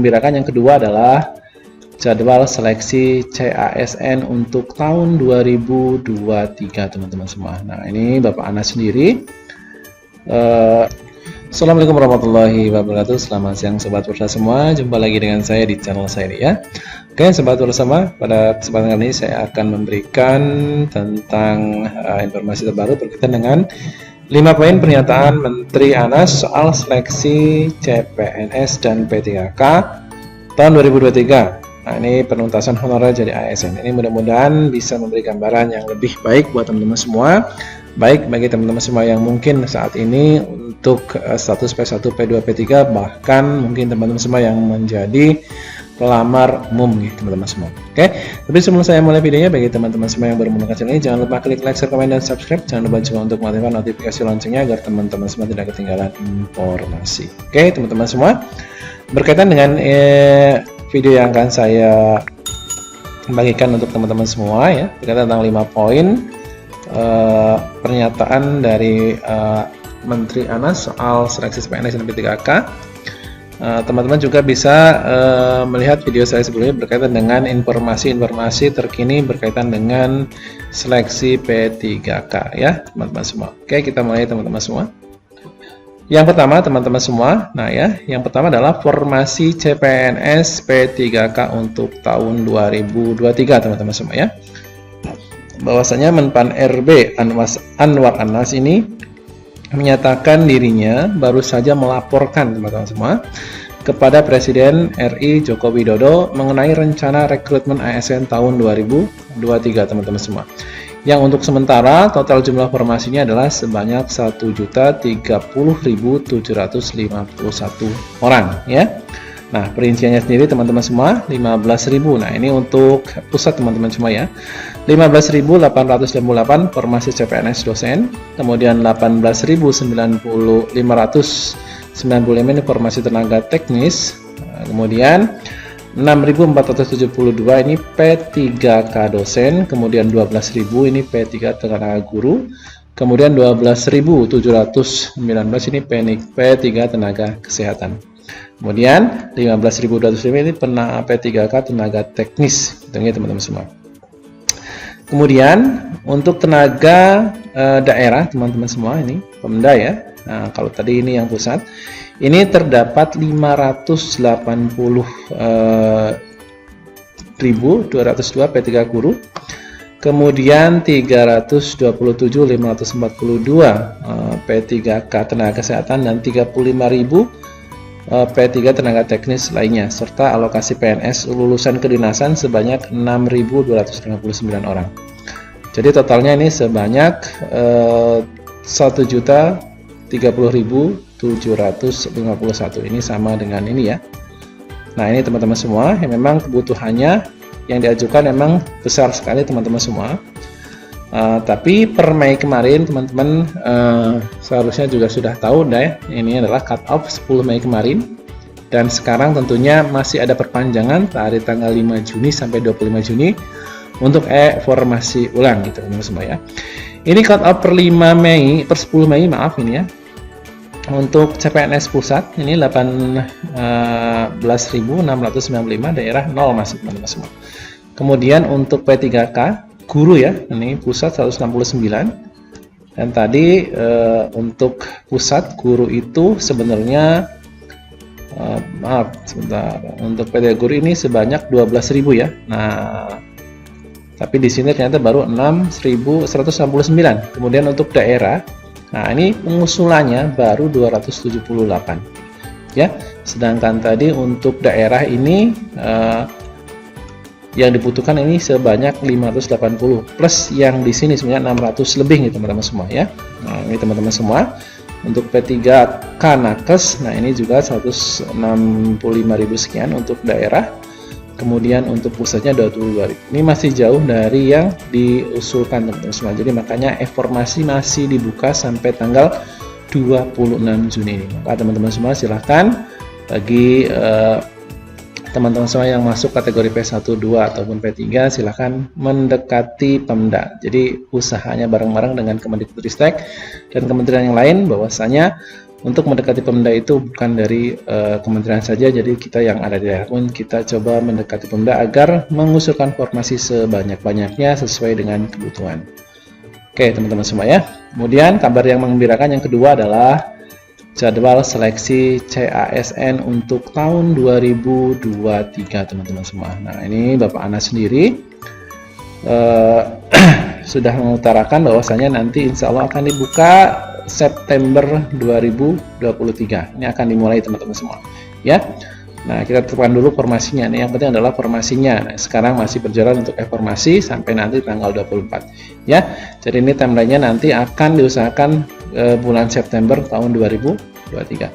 mengembirakan yang kedua adalah jadwal seleksi CASN untuk tahun 2023 teman-teman semua. Nah, ini Bapak Anas sendiri. Assalamualaikum warahmatullahi wabarakatuh. Selamat siang sobat Bursa semua. Jumpa lagi dengan saya di channel saya ini ya. Oke sobat Bursa semua, pada kesempatan kali ini saya akan memberikan tentang informasi terbaru berkaitan dengan 5 poin pernyataan Menteri Anas soal seleksi CPNS dan P3K tahun 2023. Nah, ini penuntasan honorer jadi ASN. Ini mudah-mudahan bisa memberi gambaran yang lebih baik buat teman-teman semua. Baik bagi teman-teman semua yang mungkin saat ini untuk status P1, P2, P3, bahkan mungkin teman-teman semua yang menjadi pelamar umum nih teman-teman semua. Oke, tapi sebelum saya mulai videonya, bagi teman-teman semua yang baru menemukan channel ini, jangan lupa klik like, share, komen, dan subscribe. Jangan lupa juga untuk mengaktifkan notifikasi loncengnya agar teman-teman semua tidak ketinggalan informasi. Oke teman-teman semua, berkaitan dengan video yang akan saya bagikan untuk teman-teman semua ya, berkaitan tentang 5 poin pernyataan dari Menteri Anas soal seleksi CPNS dan P3K. Teman-teman juga bisa melihat video saya sebelumnya berkaitan dengan informasi-informasi terkini berkaitan dengan seleksi P3K ya teman-teman semua. Oke, kita mulai teman-teman semua. Yang pertama teman-teman semua, nah ya, yang pertama adalah formasi CPNS P3K untuk tahun 2023 teman-teman semua ya. Bahwasanya Menpan RB Anwar Anas ini menyatakan dirinya baru saja melaporkan teman-teman semua kepada Presiden RI Joko Widodo mengenai rencana rekrutmen ASN tahun 2023 teman-teman semua. Yang untuk sementara total jumlah formasinya adalah sebanyak 1.030.751 orang ya. Nah, perinciannya sendiri teman-teman semua 15.000. Nah, ini untuk pusat teman-teman semua ya. 15.858 formasi CPNS dosen, kemudian 18.595 ini formasi tenaga teknis, kemudian 6.472 ini P3K dosen, kemudian 12.000 ini P3 tenaga guru, kemudian 12.719 ini P3 tenaga kesehatan. Kemudian 15.205 ini P3K tenaga teknis, teman-teman semua. Kemudian untuk tenaga daerah teman-teman semua ini Pemda ya. Nah, kalau tadi ini yang pusat, ini terdapat 580.202 P3 guru. Kemudian 327.542 P3K tenaga kesehatan dan 35.000 P3 tenaga teknis lainnya, serta alokasi PNS lulusan kedinasan sebanyak 6.259 orang. Jadi totalnya ini sebanyak 1.030.751. Ini sama dengan ini ya. Nah, ini teman-teman semua yang memang kebutuhannya yang diajukan memang besar sekali teman-teman semua. Tapi per Mei kemarin teman-teman seharusnya juga sudah tahu deh, ini adalah cut off 10 Mei kemarin, dan sekarang tentunya masih ada perpanjangan dari tanggal 5 Juni sampai 25 Juni untuk formasi ulang gitu teman-teman semua ya. Ini cut off per 5 Mei, per 10 Mei maaf ini ya. Untuk CPNS pusat ini 18.695, daerah 0 masih teman-teman semua. Kemudian untuk P3K guru ya, ini pusat 169, dan tadi untuk pusat guru itu sebenarnya maaf sebentar, untuk P3 guru ini sebanyak 12.000 ya. Nah, tapi di sini ternyata baru 6.169. Kemudian untuk daerah, nah ini pengusulannya baru 278 ya. Sedangkan tadi untuk daerah ini yang dibutuhkan ini sebanyak 580 plus yang di sini sebenarnya 600 lebih nih teman-teman semua ya. Nah, ini teman-teman semua untuk P3K nakes, nah ini juga 165.000 sekian untuk daerah. Kemudian untuk pusatnya 22.000. Ini masih jauh dari yang diusulkan teman-teman semua. Jadi makanya informasi masih dibuka sampai tanggal 26 Juni ini. Maka teman-teman semua silahkan bagi teman-teman semua yang masuk kategori P1, 2 ataupun P3 silahkan mendekati Pemda. Jadi usahanya bareng-bareng dengan Kemendikbudristek dan kementerian yang lain, bahwasanya untuk mendekati Pemda itu bukan dari kementerian saja, jadi kita yang ada di daerah pun kita coba mendekati Pemda agar mengusulkan formasi sebanyak-banyaknya sesuai dengan kebutuhan. Oke teman-teman semua ya. Kemudian kabar yang menggembirakan yang kedua adalah jadwal seleksi CASN untuk tahun 2023 teman-teman semua. Nah ini Bapak Anas sendiri sudah mengutarakan bahwasanya nanti insya Allah akan dibuka September 2023. Ini akan dimulai teman-teman semua ya. Nah kita tentukan dulu formasinya. Ini yang penting adalah formasinya. Nah, sekarang masih berjalan untuk formasi sampai nanti tanggal 24 ya. Jadi ini timelinenya nanti akan diusahakan bulan September tahun 2023.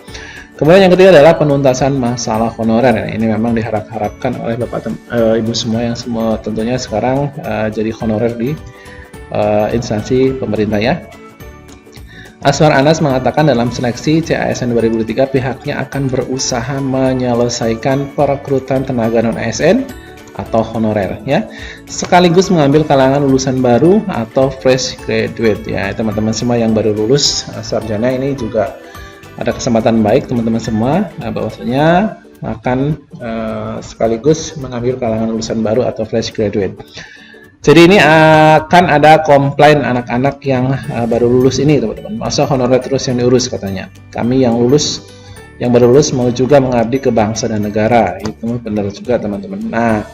Kemudian yang ketiga adalah penuntasan masalah honorer. Nah, ini memang diharapkan oleh Bapak Ibu semua yang semua tentunya sekarang jadi honorer di instansi pemerintah ya. Aswar Anas mengatakan dalam seleksi CASN 2023 pihaknya akan berusaha menyelesaikan perekrutan tenaga non-ASN atau honorer ya, sekaligus mengambil kalangan lulusan baru atau fresh graduate ya. Teman-teman semua yang baru lulus sarjana ini juga ada kesempatan baik teman-teman semua, bahwasanya akan sekaligus mengambil kalangan lulusan baru atau fresh graduate. Jadi ini akan ada komplain anak-anak yang baru lulus ini teman-teman. Masa honorer terus yang diurus katanya. Kami yang lulus, yang baru lulus mau juga mengabdi ke bangsa dan negara. Itu benar juga teman-teman. Nah,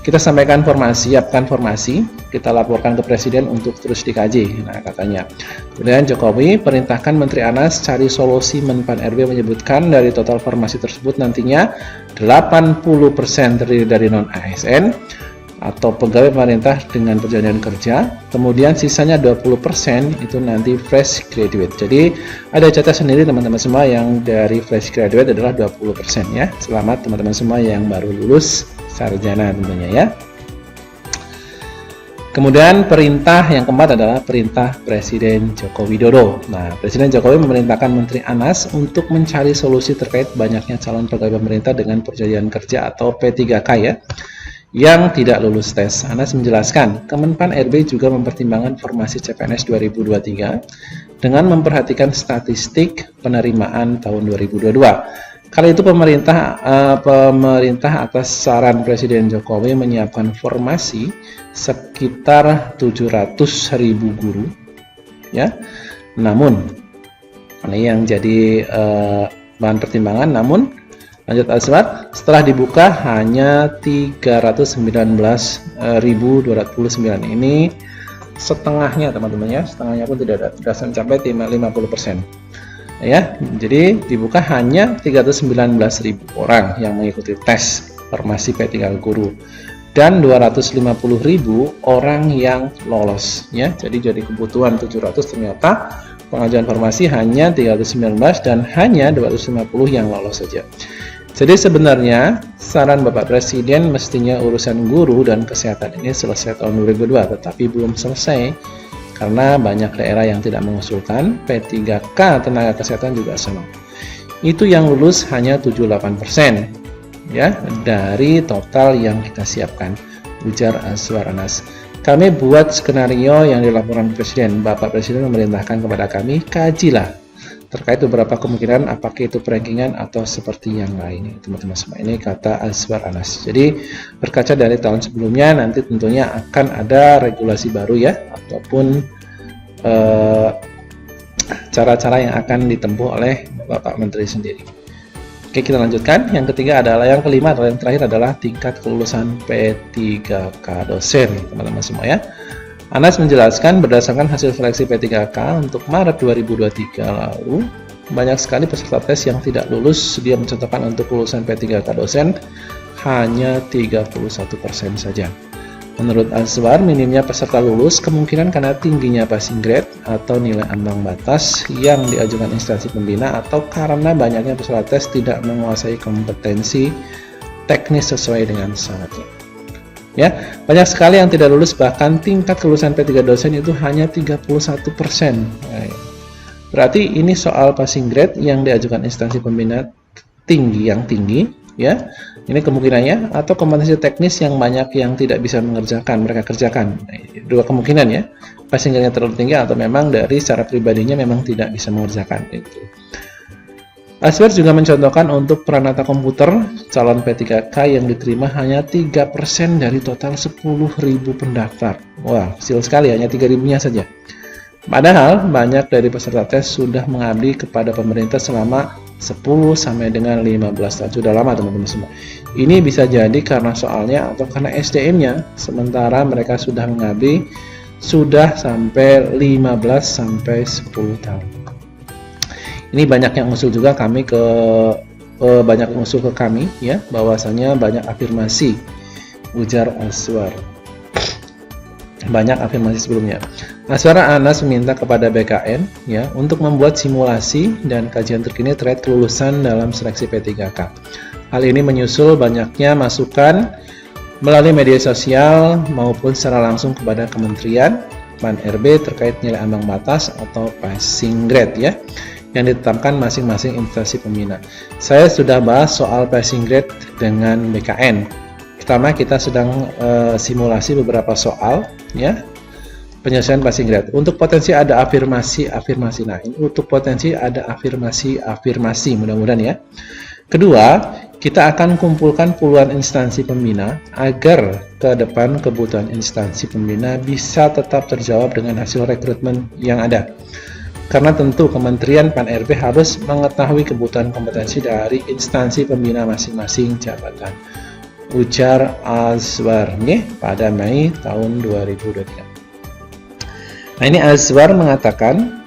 kita sampaikan formasi, siapkan formasi, kita laporkan ke Presiden untuk terus dikaji. Nah, katanya. Kemudian Jokowi perintahkan Menteri Anas cari solusi. Menpan RB menyebutkan dari total formasi tersebut nantinya 80% terdiri dari non-ASN atau pegawai pemerintah dengan perjanjian kerja, kemudian sisanya 20% itu nanti fresh graduate. Jadi ada catat sendiri teman-teman semua yang dari fresh graduate adalah 20% ya. Selamat teman-teman semua yang baru lulus sarjana tentunya ya. Kemudian perintah yang keempat adalah perintah Presiden Joko Widodo. Nah, Presiden Jokowi memerintahkan Menteri Anas untuk mencari solusi terkait banyaknya calon pegawai pemerintah dengan perjanjian kerja atau P3K ya, yang tidak lulus tes. Anas menjelaskan, Kemenpan RB juga mempertimbangkan formasi CPNS 2023 dengan memperhatikan statistik penerimaan tahun 2022. Kali itu pemerintah atas saran Presiden Jokowi menyiapkan formasi sekitar 700.000 guru ya. Namun ini yang jadi bahan pertimbangan, namun lanjut Aswar, setelah dibuka hanya 319.209. Ini setengahnya teman-teman ya, setengahnya pun tidak mencapai 50% ya. Jadi dibuka hanya 319.000 orang yang mengikuti tes formasi P3 guru dan 250.000 orang yang lolos ya. Jadi kebutuhan 700, ternyata pengajuan formasi hanya 319 dan hanya 250 yang lolos saja. Jadi sebenarnya saran Bapak Presiden mestinya urusan guru dan kesehatan ini selesai tahun 2002, tetapi belum selesai karena banyak daerah yang tidak mengusulkan. P3K tenaga kesehatan juga sama. Itu yang lulus hanya 78% ya dari total yang kita siapkan, ujar Aswar Anas. Kami buat skenario yang dilaporkan Presiden. Bapak Presiden memerintahkan kepada kami, kajilah terkait beberapa kemungkinan, apakah itu perankingan atau seperti yang lain. Teman-teman semua, ini kata Aswar Anas. Jadi berkaca dari tahun sebelumnya, nanti tentunya akan ada regulasi baru ya, ataupun cara-cara yang akan ditempuh oleh Bapak Menteri sendiri. Oke, kita lanjutkan. Yang kelima adalah yang terakhir adalah tingkat kelulusan P3K dosen, teman-teman semua ya. Anas menjelaskan berdasarkan hasil seleksi P3K untuk Maret 2023 lalu, banyak sekali peserta tes yang tidak lulus. Dia mencontohkan untuk kelulusan P3K dosen hanya 31% saja. Menurut Aswar, minimnya peserta lulus kemungkinan karena tingginya passing grade atau nilai ambang batas yang diajukan instansi pembina, atau karena banyaknya peserta tes tidak menguasai kompetensi teknis sesuai dengan syaratnya. Ya, banyak sekali yang tidak lulus, bahkan tingkat kelulusan P3 dosen itu hanya 31%. Berarti ini soal passing grade yang diajukan instansi pembina yang tinggi ya. Ini kemungkinannya, atau kompetensi teknis yang banyak yang tidak bisa mereka kerjakan. Dua kemungkinan ya. Passing grade-nya terlalu tinggi atau memang dari secara pribadinya memang tidak bisa mengerjakan itu. Aswar juga mencontohkan untuk peranata komputer, calon P3K yang diterima hanya 3% dari total 10.000 pendaftar. Wah, kecil sekali, hanya 3.000-nya saja. Padahal banyak dari peserta tes sudah mengabdi kepada pemerintah selama 10 sampai dengan 15 tahun. Sudah lama teman-teman semua. Ini bisa jadi karena soalnya atau karena SDM-nya, sementara mereka sudah mengabdi sudah sampai 15 sampai 10 tahun. Ini banyak yang usul juga kami ke banyak yang usul ke kami ya, bahwasanya banyak afirmasi, ujar Aswar. Banyak afirmasi sebelumnya. Aswar Anas meminta kepada BKN ya untuk membuat simulasi dan kajian terkini terkait kelulusan dalam seleksi P3K. Hal ini menyusul banyaknya masukan melalui media sosial maupun secara langsung kepada Kementerian PAN-RB terkait nilai ambang batas atau passing grade ya, yang ditetapkan masing-masing instansi pembina. Saya sudah bahas soal passing grade dengan BKN. Pertama kita sedang simulasi beberapa soal ya, penyelesaian passing grade. Untuk potensi ada afirmasi. Nah, ini untuk potensi ada afirmasi mudah-mudahan ya. Kedua, kita akan kumpulkan puluhan instansi pembina agar ke depan kebutuhan instansi pembina bisa tetap terjawab dengan hasil rekrutmen yang ada. Karena tentu Kementerian PAN-RB harus mengetahui kebutuhan kompetensi dari instansi pembina masing-masing jabatan, ujar Aswar pada Mei tahun 2023. Nah, ini Aswar mengatakan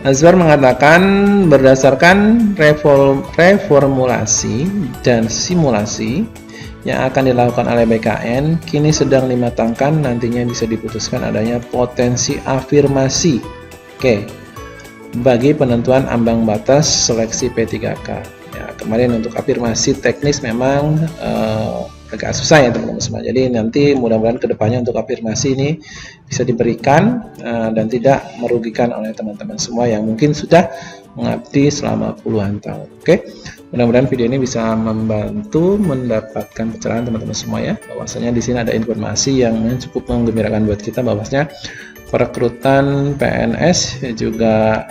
Aswar mengatakan berdasarkan reformulasi dan simulasi yang akan dilakukan oleh BKN kini sedang dimatangkan, nantinya bisa diputuskan adanya potensi afirmasi bagi penentuan ambang batas seleksi P3K ya. Kemarin untuk afirmasi teknis memang agak susah ya teman-teman semua, jadi nanti mudah-mudahan kedepannya untuk afirmasi ini bisa diberikan dan tidak merugikan oleh teman-teman semua yang mungkin sudah mengabdi selama puluhan tahun. Mudah-mudahan video ini bisa membantu mendapatkan pencerahan teman-teman semua ya, bahwasanya di sini ada informasi yang cukup menggembirakan buat kita, bahwasanya perekrutan PNS juga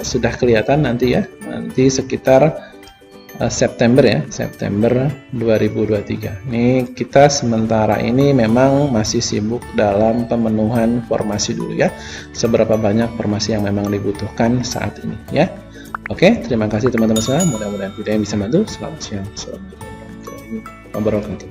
sudah kelihatan nanti ya, nanti sekitar September 2023. Ini kita sementara ini memang masih sibuk dalam pemenuhan formasi dulu ya, seberapa banyak formasi yang memang dibutuhkan saat ini ya. Terima kasih teman-teman semua, mudah-mudahan video yang bisa membantu. Selamat siang, assalamualaikum warahmatullahi wabarakatuh.